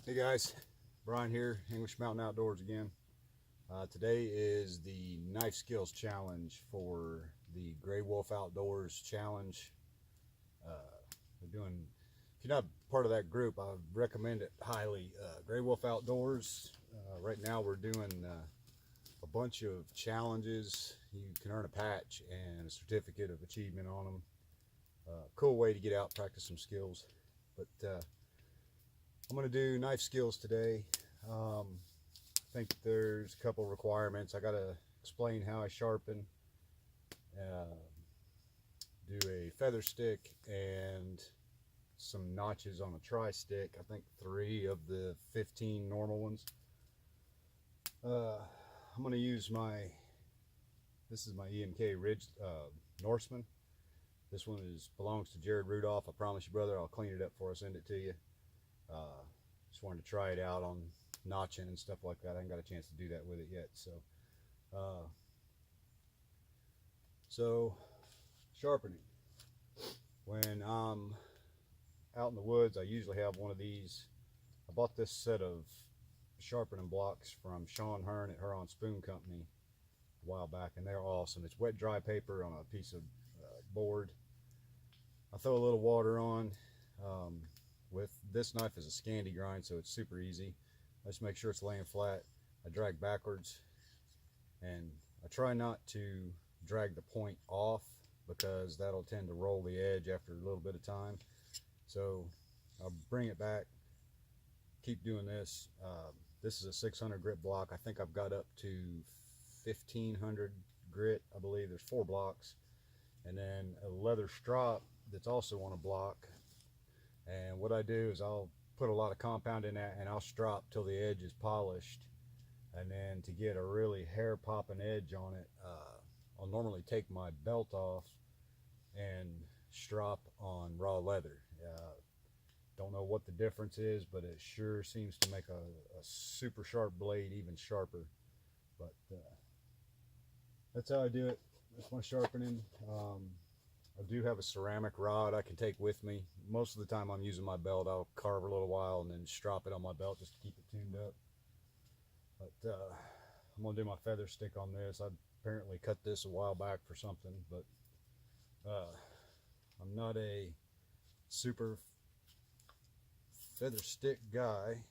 Hey guys, Brian here, English Mountain Outdoors again. Today is the Knife Skills Challenge for the Gray Wolf Outdoors Challenge. We're doing, if you're not part of that group, I recommend it highly. Gray Wolf Outdoors, right now we're doing a bunch of challenges. You can earn a patch and a certificate of achievement on them. Cool way to get out, practice some skills. But I'm going to do knife skills today. I think there's a couple requirements. I got to explain how I sharpen, do a feather stick, and some notches on a tri-stick. I think 3 of the 15 normal ones. I'm going to use this is my EMK Ridge Norseman. This one belongs to Jared Rudolph. I promise you, brother, I'll clean it up before I send it to you. Just wanted to try it out on notching and stuff like that. I haven't got a chance to do that with it yet. So sharpening. When I'm out in the woods, I usually have one of these. I bought this set of sharpening blocks from Sean Hearn at Huron Spoon Company a while back, and they're awesome. It's wet dry paper on a piece of board. I throw a little water on. With this knife is a Scandi grind, so it's super easy. I just make sure it's laying flat. I drag backwards, and I try not to drag the point off because that'll tend to roll the edge after a little bit of time. So I'll bring it back, keep doing this. This is a 600 grit block. I think I've got up to 1500 grit. I believe there's 4 blocks, and then a leather strop that's also on a block. And what I do is I'll put a lot of compound in that, and I'll strop till the edge is polished. And then to get a really hair popping edge on it, I'll normally take my belt off and strop on raw leather. Don't know what the difference is, but it sure seems to make a super sharp blade even sharper. But that's how I do it. That's my sharpening. I do have a ceramic rod I can take with me. Most of the time I'm using my belt. I'll carve a little while and then strop it on my belt just to keep it tuned up. But I'm going to do my feather stick on this. I apparently cut this a while back for something, but I'm not a super feather stick guy,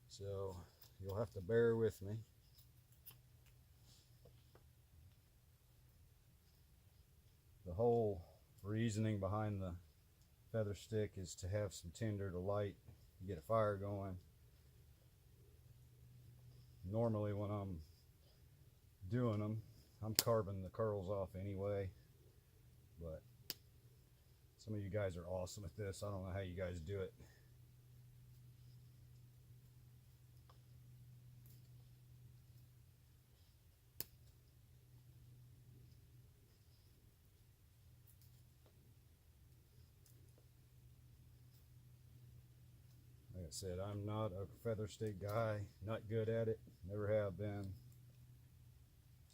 so you'll have to bear with me. The whole reasoning behind the feather stick is to have some tinder to light, get a fire going. Normally when I'm doing them, I'm carving the curls off anyway, but some of you guys are awesome at this. I don't know how you guys do it. Like I said, I'm not a feather stick guy, not good at it, never have been.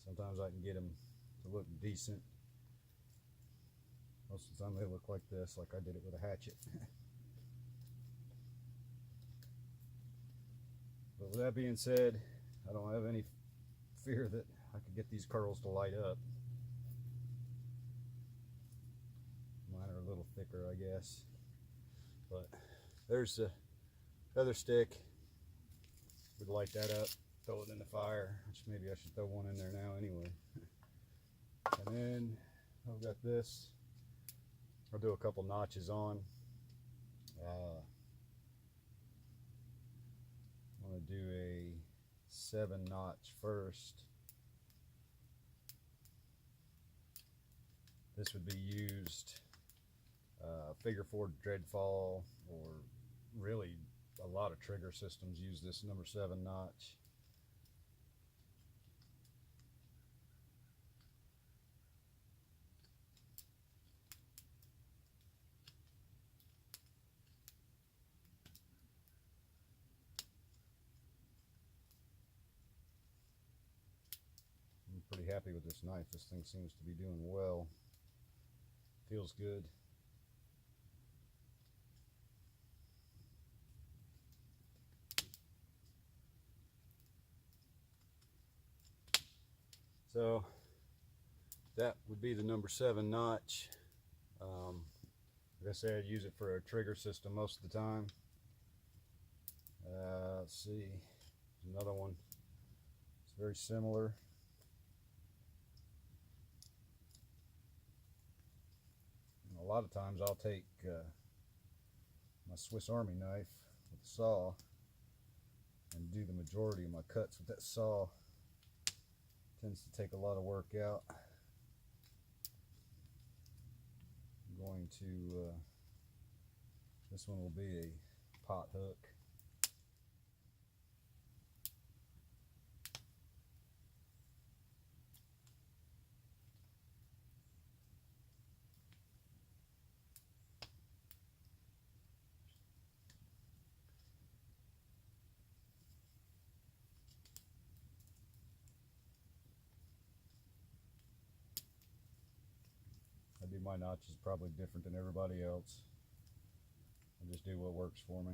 Sometimes I can get them to look decent. Most of the time they look like this, like I did it with a hatchet. But with that being said, I don't have any fear that I could get these curls to light up. Mine are a little thicker, I guess. But there's the feather stick. We'd light that up, throw it in the fire, which maybe I should throw one in there now anyway. And then I've got this. I'll do a couple notches on. I'm going to do a 7 notch first. This would be used figure 4 dreadfall, or really a lot of trigger systems use this number 7 notch. I'm pretty happy with this knife. This thing seems to be doing well. Feels good. So that would be the number 7 notch. Like I said, I'd use it for a trigger system most of the time. Let's see, another one. It's very similar. And a lot of times I'll take my Swiss Army knife with a saw and do the majority of my cuts with that saw. Tends to take a lot of work out. I'm going to, this one will be a pot hook. I do my notches probably different than everybody else. I just do what works for me.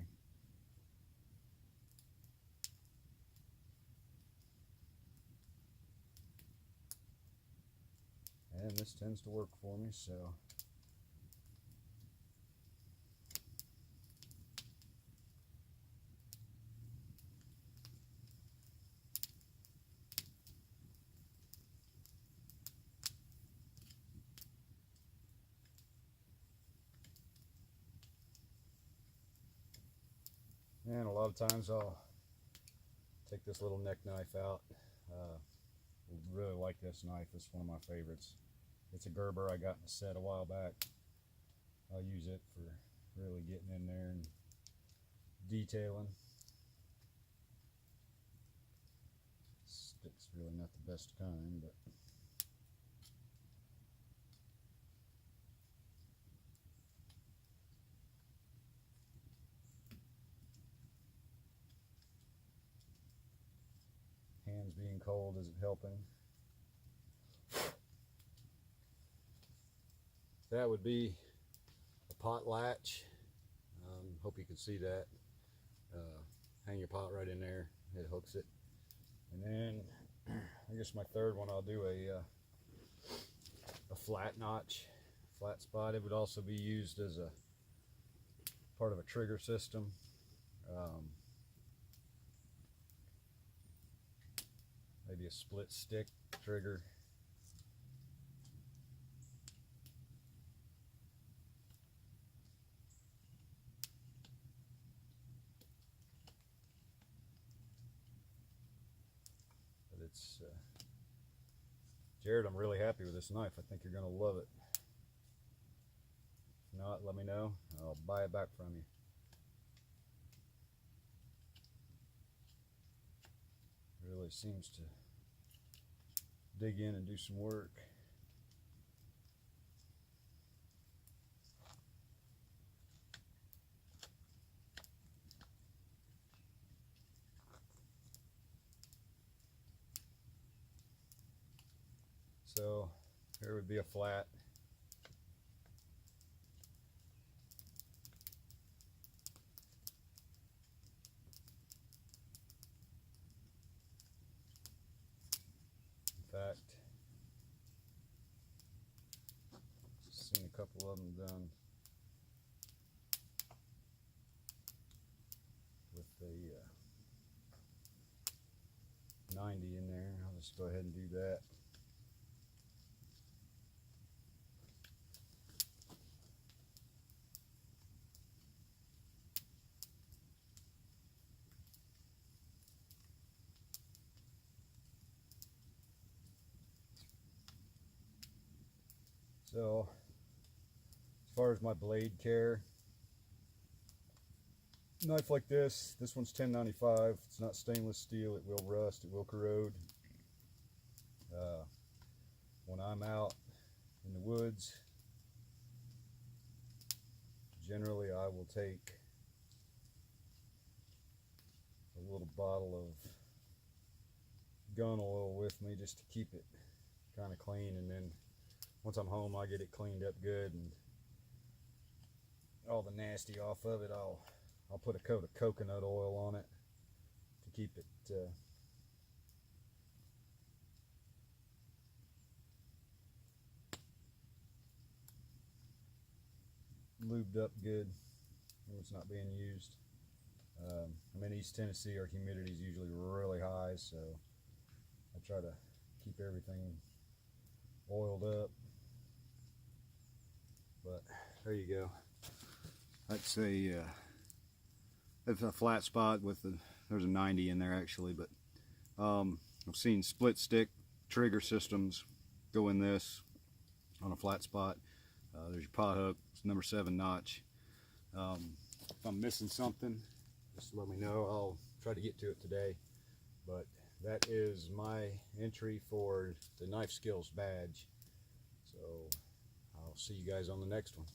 And this tends to work for me, so. And a lot of times I'll take this little neck knife out. Really like this knife. It's one of my favorites. It's a Gerber I got in a set a while back. I'll use it for really getting in there and detailing. Stick's really not the best kind, but hands being cold isn't helping. That would be a pot latch. Hope you can see that. Hang your pot right in there. It hooks it. And then I guess my third one, I'll do a flat notch, flat spot. It would also be used as a part of a trigger system. Maybe a split stick trigger. But it's Jared, I'm really happy with this knife. I think you're going to love it. If not, let me know. I'll buy it back from you. Really seems to dig in and do some work. So here would be a flat. In fact, seen a couple of them done with the 90 in there. I'll just go ahead and do that. So as far as my blade care, knife like this one's 1095. It's not stainless steel. It will rust, it will corrode. When I'm out in the woods, generally I will take a little bottle of gun oil with me just to keep it kind of clean, and then once I'm home I get it cleaned up good and all the nasty off of it. I'll put a coat of coconut oil on it to keep it lubed up good when it's not being used. I'm in East Tennessee, our humidity is usually really high, so I try to keep everything oiled up. But there you go. That's a flat spot with there's a 90 in there actually, but I've seen split stick trigger systems go in this on a flat spot. There's your pot hook, it's number 7 notch. If I'm missing something, just let me know. I'll try to get to it today. But that is my entry for the Knife Skills badge. So I'll see you guys on the next one.